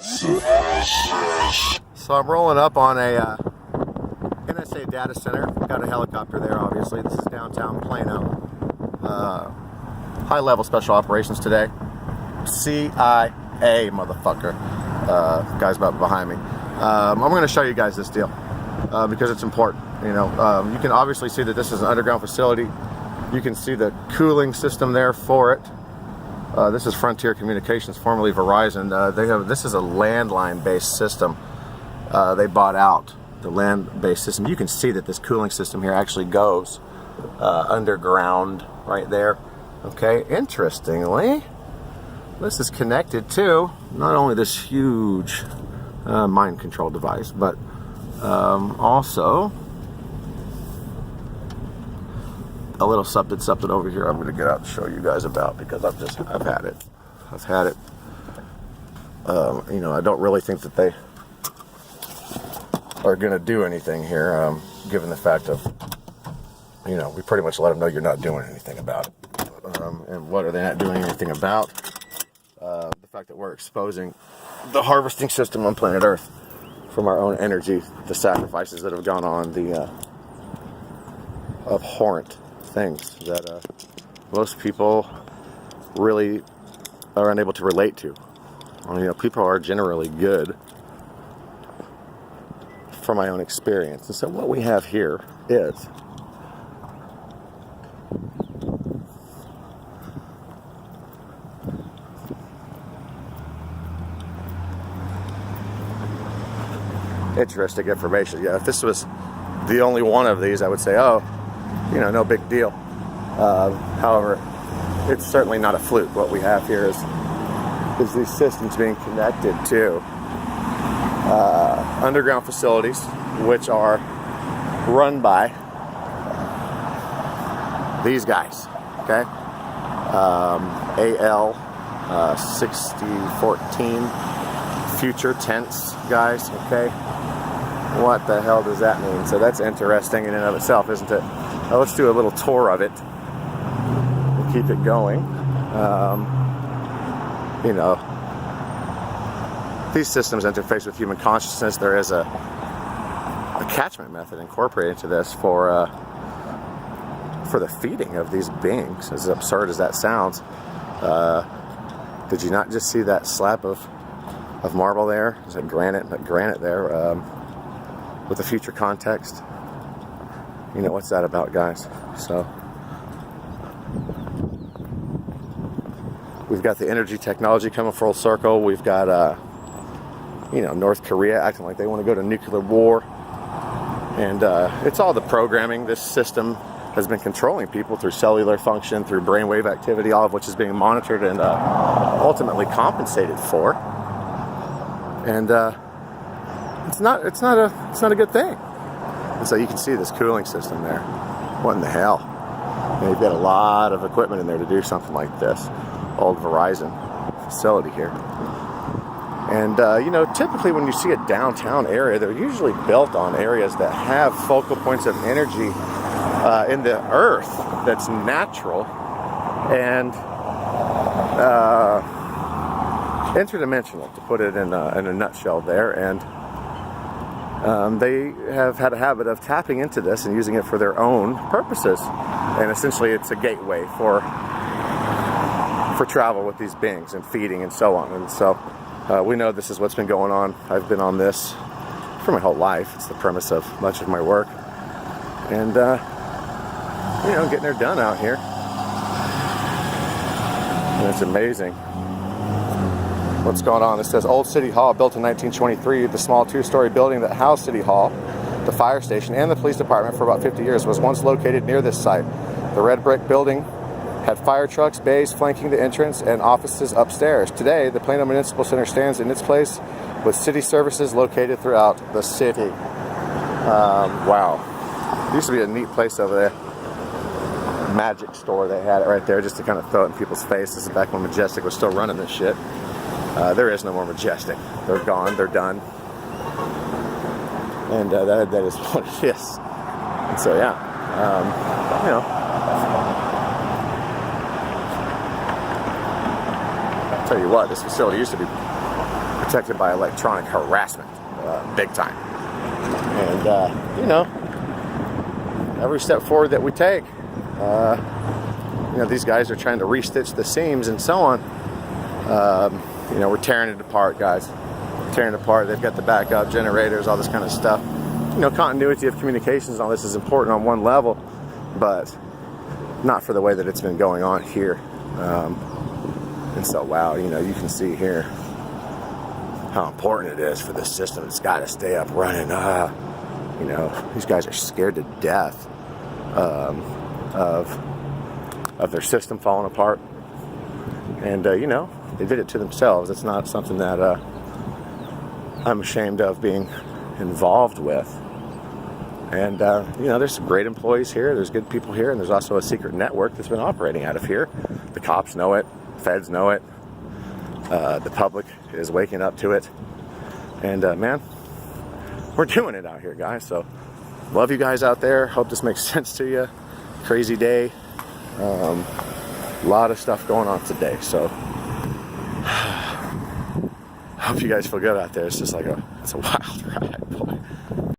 So I'm rolling up on a NSA data center. Got a helicopter there, obviously. This is downtown Plano. High-level special operations today. CIA, motherfucker. Guys behind me. I'm going to show you guys this deal because it's important. You know, you can obviously see that this is an underground facility. You can see the cooling system there for it. This is Frontier Communications, formerly Verizon. This is a landline-based system. They bought out the land-based system. You can see that this cooling system here actually goes underground right there. Okay, interestingly, this is connected to not only this huge mind control device, but also a little something over here I'm going to get out and show you guys about, because I've had it. You know, I don't really think that they are going to do anything here, given the fact of, you know, we pretty much let them know you're not doing anything about it. And what are they not doing anything about? The fact that we're exposing the harvesting system on planet Earth from our own energy, the sacrifices that have gone on, the abhorrent things that most people really are unable to relate to. You know, people are generally good from my own experience. And so what we have here is interesting information. Yeah, if this was the only one of these, I would say, oh, you know, no big deal. However, it's certainly not a fluke. What we have here is these systems being connected to underground facilities, which are run by these guys. Okay, AL 6014 future tense guys. Okay, what the hell does that mean? So that's interesting in and of itself, isn't it? Now let's do a little tour of it. We'll keep it going. You know, these systems interface with human consciousness. There is a catchment method incorporated into this for the feeding of these beings. As absurd as that sounds, did you not just see that slab of marble there? Is it granite? That granite there with the future context. You know, what's that about, guys? So we've got the energy technology coming full circle. We've got, you know, North Korea acting like they want to go to nuclear war. And it's all the programming. This system has been controlling people through cellular function, through brainwave activity, all of which is being monitored and ultimately compensated for. And it's not a good thing. And so you can see this cooling system there. What in the hell? And you've got a lot of equipment in there to do something like this. Old Verizon facility here. And, you know, typically when you see a downtown area, they're usually built on areas that have focal points of energy in the earth that's natural and interdimensional, to put it in a nutshell there. And they have had a habit of tapping into this and using it for their own purposes. And essentially it's a gateway for travel with these beings and feeding and so on. And so we know this is what's been going on. I've been on this for my whole life. It's the premise of much of my work. And, you know, getting her done out here. And it's amazing what's going on. It says Old City Hall, built in 1923. The small two-story building that housed City Hall, the fire station, and the police department for about 50 years was once located near this site. The red brick building had fire trucks, bays flanking the entrance, and offices upstairs. Today, the Plano Municipal Center stands in its place with city services located throughout the city. Wow. It used to be a neat place over there. Magic store, they had it right there just to kind of throw it in people's face. This is back when Majestic was still running this shit. There is no more Majestic. They're gone. They're done. And that is what it is. And so, yeah. You know. I'll tell you what, this facility used to be protected by electronic harassment, big time. And you know, every step forward that we take, you know, these guys are trying to restitch the seams and so on. You know, we're tearing it apart, guys. Tearing it apart. They've got the backup generators, all this kind of stuff. You know, continuity of communications and all this is important on one level, but not for the way that it's been going on here. And so, wow, you know, you can see here how important it is for the system. It's got to stay up running. You know, these guys are scared to death of their system falling apart. And, you know, they did it to themselves. It's not something that I'm ashamed of being involved with. And, you know, there's some great employees here. There's good people here. And there's also a secret network that's been operating out of here. The cops know it. Feds know it. The public is waking up to it. And, man, we're doing it out here, guys. So, love you guys out there. Hope this makes sense to you. Crazy day. A lot of stuff going on today. So, hope you guys feel good out there. It's just like it's a wild ride, boy.